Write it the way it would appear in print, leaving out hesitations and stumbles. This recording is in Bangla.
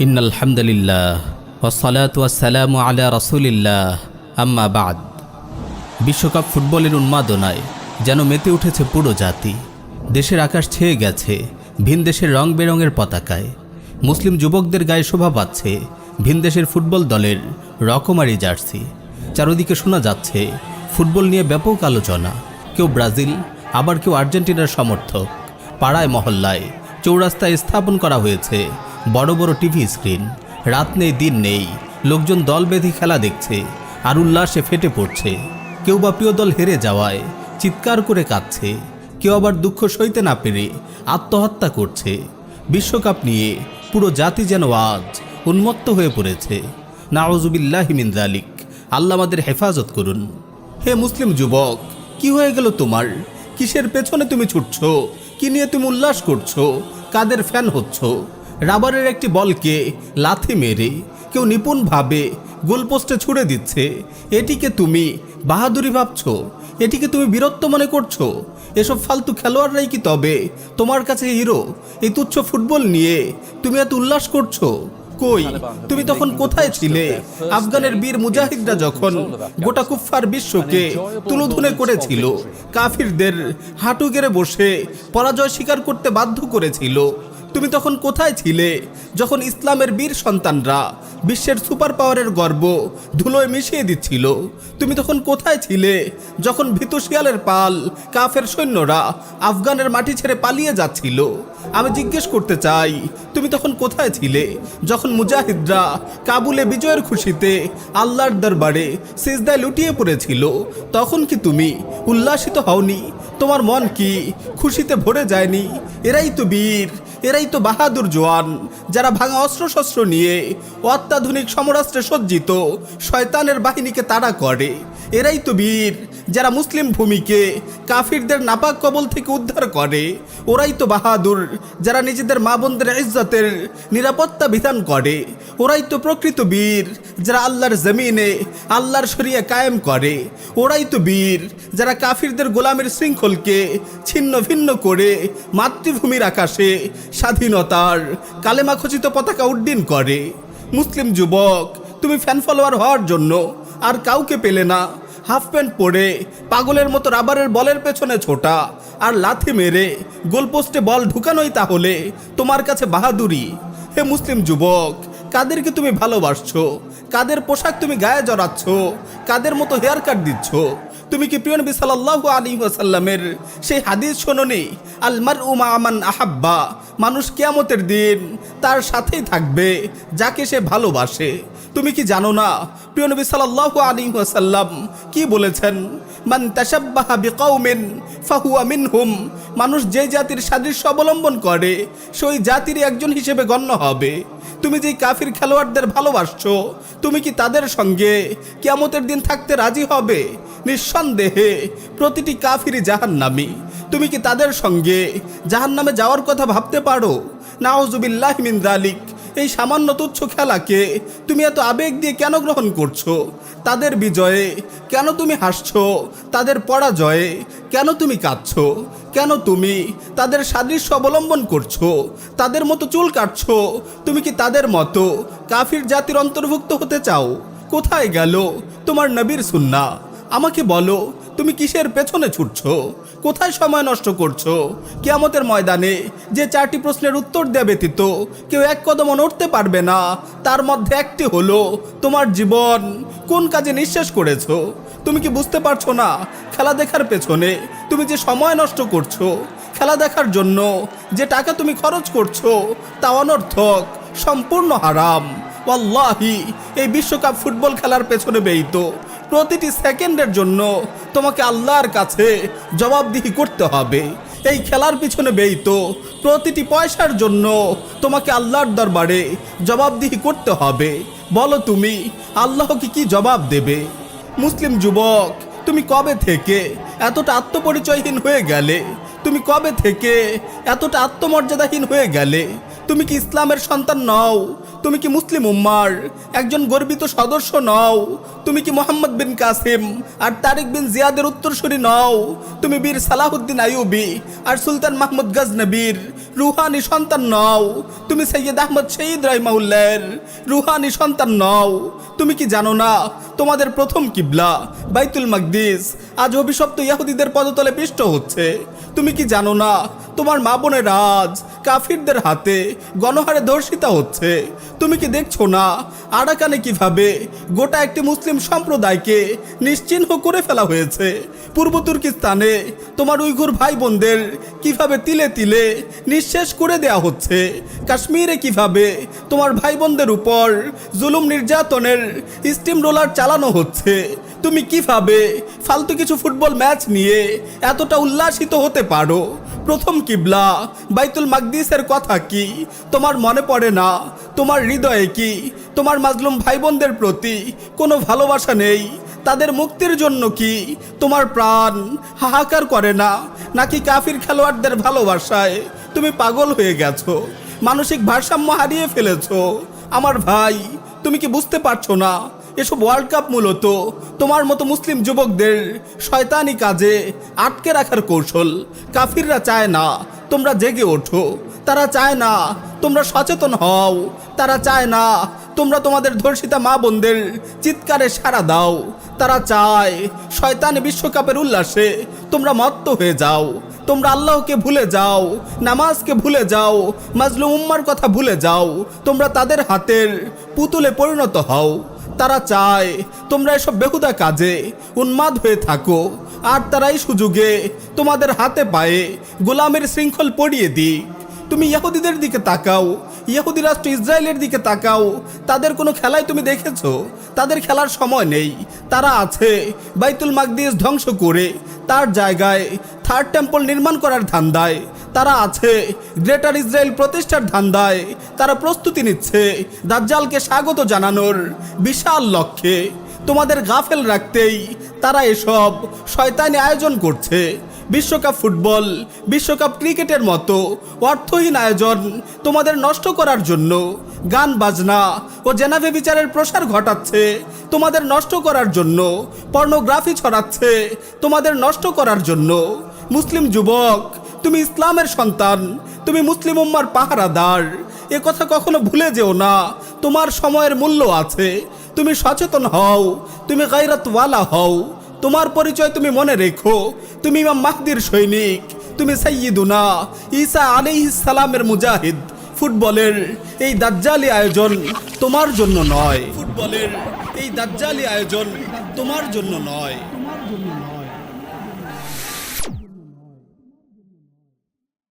ইন্নাল হামদুলিল্লাহ ওয়াসসালাতু ওয়াসসালামু আলা রাসূলিল্লাহ আম্মা বাদ। বিশ্বকাপ ফুটবলের উন্মাদনায় যেন মেতে উঠেছে পুরো জাতি। দেশের আকাশ ছেয়ে গেছে ভিনদেশের রং বেরঙের পতাকায়। মুসলিম যুবকদের গায়ে শোভা পাচ্ছে ভিনদেশের ফুটবল দলের রকমারি জার্সি। চারদিকে শোনা যাচ্ছে ফুটবল নিয়ে ব্যাপক আলোচনা। কেউ ব্রাজিল, আবার কেউ আর্জেন্টিনার সমর্থক। পাড়ায় মহল্লায় চৌরাস্তায় স্থাপন করা হয়েছে বড় বড় টিভি স্ক্রিন। রাত নেই দিন নেই, লোকজন দল বেঁধে খেলা দেখছে আর উল্লাসে ফেটে পড়ছে। কেউ বা প্রিয় দল হেরে যাওয়ায় চিৎকার করে কাঁদছে, কেউ আবার দুঃখ সইতে না পেরে আত্মহত্যা করছে। বিশ্বকাপ নিয়ে পুরো জাতি যেন আজ উন্মত্ত হয়ে পড়েছে। নাউজুবিল্লাহি মিন যালিক। আল্লাহ আমাদের হেফাজত করুন। হে মুসলিম যুবক, কি হয়ে গেল তোমার? কিসের পেছনে তুমি ছুটছো? কি নিয়ে তুমি উল্লাস করছো? কাদের ফ্যান হচ্ছ? রাবারের একটি বলকে লাথি মেরে কেউ নিপুণভাবে গোলপোস্টে ছুড়ে দিচ্ছে, এটিকে তুমি বাহাদুরি ভাবছো? এটিকে তুমি বীরত্ব মনে করছো? এসব ফালতু খেলোয়াড়রাই কি তবে তোমার কাছে হিরো? এই তুচ্ছ ফুটবল নিয়ে তুমি এত উল্লাস করছো? কই, তুমি তখন কোথায় ছিলে? আফগানের বীর মুজাহিদরা যখন গোটা কুফফার বিশ্বকে তুলোধুনে করেছিল, কাফিরদের হাঁটু গেড়ে বসে পরাজয় স্বীকার করতে বাধ্য করেছিল, তুমি তখন কোথায় ছিলে? যখন ইসলামের বীর সন্তানরা বিশ্বের সুপার পাওয়ারের গর্ব ধুলোয় মিশিয়ে দিচ্ছিল, তুমি তখন কোথায় ছিলে? যখন ভীতু শিয়ালের পাল কাফের সৈন্যরা আফগানের মাটি ছেড়ে পালিয়ে যাচ্ছিল, আমি জিজ্ঞেস করতে চাই, তুমি তখন কোথায় ছিলে? যখন মুজাহিদরা কাবুলে বিজয়ের খুশিতে আল্লাহর দরবারে সিজদায় লুটিয়ে পড়েছিল, তখন কি তুমি উল্লাসিত হওনি? তোমার মন কি খুশিতে ভরে যায়নি? এরাই তো বীর, এরাই তো বাহাদুর জওয়ান, যারা ভাঙা অস্ত্রশস্ত্র নিয়ে অত্যাধুনিক সমরাস্ত্রে সজ্জিত শয়তানের বাহিনীকে তাড়া করে। এরাই তো বীর, যারা মুসলিম ভূমিকে কাফিরদের নাপাক কবল থেকে উদ্ধার করে। ওরাই তো বাহাদুর, যারা নিজেদের মা বোনদের ইজ্জতের নিরাপত্তা বিধান করে। ওরাই তো প্রকৃত বীর, যারা আল্লাহর জমিনে আল্লাহর শরিয়া কায়েম করে। ওরাই তো বীর, যারা কাফিরদের গোলামের শৃঙ্খলকে ছিন্ন ভিন্ন করে মাতৃভূমির আকাশে স্বাধীনতার কালেমা খচিত পতাকা উড্ডীন করে। মুসলিম যুবক, তুমি ফ্যান ফলোয়ার হওয়ার জন্য আর কাউকে পেলে না। হাফ প্যান্ট পরে পাগলের মতো রাবারের বলের পেছনে ছোটা আর লাথি মেরে গোলপোস্টে বল ঢুকানোই তাহলে তোমার কাছে বাহাদুরি? হে মুসলিম যুবক, কাদেরকে তুমি ভালোবাসছো? কাদের পোশাক তুমি গায়ে জড়াচ্ছ? কাদের মতো হেয়ার কাট দিচ্ছ? তুমি কি প্রিয় নবী সাল্লাল্লাহু আলাইহি ওয়াসাল্লামের সেই হাদিস শোনোনি, আল মারউ মা মান আহাব্বা? মানুষ কিয়ামতের দিন তার সাথেই থাকবে যাকে সে ভালোবাসে। তুমি কি জানো না প্রিয় নবী সাল্লাল্লাহু আলাইহি ওয়াসাল্লাম কি বলেছেন? মান তাশাব্বাহা বিকাউমিন ফাহুয়া মিনহুম। মানুষ যে জাতির সাদৃশ্য অবলম্বন করে সেই জাতিরই একজন হিসেবে গণ্য হবে। তুমি যেই কাফির খেলোয়াড়দের ভালোবাসছো, তুমি কি তাদের সঙ্গে কিয়ামতের দিন থাকতে রাজি হবে? নিঃসন্দেহে প্রতিটি কাফিরই জাহান্নামী। তুমি কি তাদের সঙ্গে জাহান্নামে যাওয়ার কথা ভাবতে পারো? নাউজুবিল্লাহি মিন যালিক। এই সামান্য তুচ্ছ খেলাকে তুমি এত আবেগ দিয়ে কেন গ্রহণ করছো? তাদের বিজয়ে কেন তুমি হাসছো? তাদের পরাজয়ে কেন তুমি কাঁদছো? কেন তুমি তাদের সাদৃশ্য অবলম্বন করছো? তাদের মতো চুল কাটছো? তুমি কি তাদের মতো কাফির জাতির অন্তর্ভুক্ত হতে চাও? কোথায় গেল তোমার নবীর সুন্নাহ? আমাকে বলো, তুমি কিসের পেছনে ছুটছো? কোথায় সময় নষ্ট করছো? কিয়ামতের ময়দানে যে 4টি প্রশ্নের উত্তর দেয়া ব্যতীত কেউ এক কদমও নড়তে পারবে না, তার মধ্যে একটি হলো তোমার জীবন কোন কাজে নিঃশেষ করেছো। তুমি কি বুঝতে পারছো না? খেলা দেখার পেছনে তুমি যে সময় নষ্ট করছো, খেলা দেখার জন্য যে টাকা তুমি খরচ করছো, তা অনর্থক, সম্পূর্ণ হারাম। ওয়াল্লাহি, এই বিশ্বকাপ ফুটবল খেলার পেছনে ব্যয়িত প্রতিটি সেকেন্ডের জন্য তোমাকে আল্লাহর কাছে জবাবদিহি করতে হবে। এই খেলার পিছনে ব্যয়িত প্রতিটি পয়সার জন্য তোমাকে আল্লাহর দরবারে জবাবদিহি করতে হবে। বলো, তুমি আল্লাহকে কি জবাব দেবে? মুসলিম যুবক, তুমি কবে থেকে এতটা আত্মপরিচয়হীন হয়ে গেলে? তুমি কবে থেকে এতটা আত্মমর্যাদাহীন হয়ে গেলে? তুমি কি ইসলামের সন্তান নও? তুমি কি মুসলিম উম্মার একজন গর্বিত সদস্য নও? তুমি কি মোহাম্মদ বিন কাসিম আর তারিক বিন জিয়াদের উত্তরসূরি নও? তুমি বীর সালাহুদ্দিন আইয়ুবী আর সুলতান মাহমুদ গজনবীর রুহানি সন্তান নও? তুমি সৈয়দ আহমদ শহীদ রাহিমাহুল্লাহর রুহানি সন্তান নও? তুমি কি জানো না তোমাদের প্রথম কিবলা বাইতুল মাকদিস আজ অভিশপ্ত ইহুদিদের পদতলে পিষ্ট হচ্ছে? তুমি কি জানো না তোমার মা বোনের আজ কাফিরদের হাতে গণহারে ধর্ষিতা হচ্ছে? তুমি কি দেখছো না আরাকানে কিভাবে গোটা একটি মুসলিম সম্প্রদায়কে নিশ্চিহ্ন করে ফেলা হয়েছে? পূর্ব তুর্কিস্তানে তোমার উইঘুর ভাই বোনদের কিভাবে তিলে তিলে নিঃশেষ করে দেয়া হচ্ছে? কাশ্মীরে কিভাবে তোমার ভাই বোনদের উপর জুলুম নির্যাতনের স্টিম রোলার চালানো হচ্ছে? তুমি কিভাবে ফালতু কিছু ফুটবল ম্যাচ নিয়ে এতটা উল্লাসিত হতে পারো? প্রথম কিবলা বাইতুল মাকদিসের কথা কি তোমার মনে পড়ে না? তোমার হৃদয়ে কি তোমার মাজলুম ভাই বোনদের প্রতি কোনো ভালোবাসা নেই? তাদের মুক্তির জন্য কি তোমার প্রাণ হাহাকার করে না? নাকি কাফির খেলোয়াড়দের ভালোবাসায় তুমি পাগল হয়ে গেছো, মানসিক ভারসাম্য হারিয়ে ফেলেছো? আমার ভাই, তুমি কি বুঝতে পারছো না এসব ওয়ার্ল্ড কাপ মূলত তোমার মতো মুসলিম যুবকদের শয়তানি কাজে আটকে রাখার কৌশল? কাফিররা চায় না তোমরা জেগে ওঠো, তারা চায় না তোমরা সচেতন হও, তারা চায় না তোমরা তোমাদের ধর্ষিতা মা বোনদের চিৎকারে সাড়া দাও। তারা চায় শয়তানি বিশ্বকাপের উল্লাসে তোমরা মত্ত হয়ে যাও, তোমরা আল্লাহকে ভুলে যাও, নামাজকে ভুলে যাও, মাজলুম উম্মার কথা ভুলে যাও, তোমরা তাদের হাতের পুতুলে পরিণত হও। তারা চায় তোমরা এসব বেহুদা কাজে উন্মাদ হয়ে থাকো, আর তারাই সুযোগে তোমাদের হাতে পায়ে গোলামের শৃঙ্খল পরিয়ে দিক। তুমি ইহুদিদের দিকে তাকাও, ইহুদি রাষ্ট্র ইসরায়েলের দিকে তাকাও, তাদের কোনো খেলায় তুমি দেখেছো? তাদের খেলার সময় নেই। তারা আছে বাইতুল মাকদিস ধ্বংস করে তার জায়গায় থার্ড টেম্পল নির্মাণ করার ধান্দায়। তারা আছে গ্রেটার ইসরায়েল প্রতিষ্ঠার ধান্দায়। তারা প্রস্তুতি নিচ্ছে দাজ্জালকে স্বাগত জানানোর বিশাল লক্ষ্যে। তোমাদের গাফেল রাখতেই তারা এসব শয়তানি আয়োজন করছে। বিশ্বকাপ ফুটবল, বিশ্বকাপ ক্রিকেটের মতো অর্থহীন আয়োজন তোমাদের নষ্ট করার জন্য। গান বাজনা ও জেনাভে বিচারের প্রসার ঘটাচ্ছে তোমাদের নষ্ট করার জন্য। পর্নোগ্রাফি ছড়াচ্ছে তোমাদের নষ্ট করার জন্য। মুসলিম যুবক, তুমি ইসলামের সন্তান, তুমি মুসলিম উম্মার পাহারাদার। এ কথা কখনো ভুলে যেও না। তোমার সময়ের মূল্য আছে। তুমি সচেতন হও, তুমি গায়রাতওয়ালা হও। তোমার পরিচয় তুমি মনে রেখো। তুমি ইমাম মাহদির সৈনিক, তুমি সাইয়্যিদুনা ঈসা আলাইহিস সালামের মুজাহিদ। ফুটবলের এই দাজ্জালি আয়োজন তোমার জন্য নয়। ফুটবলের এই দাজ্জালি আয়োজন তোমার জন্য নয়।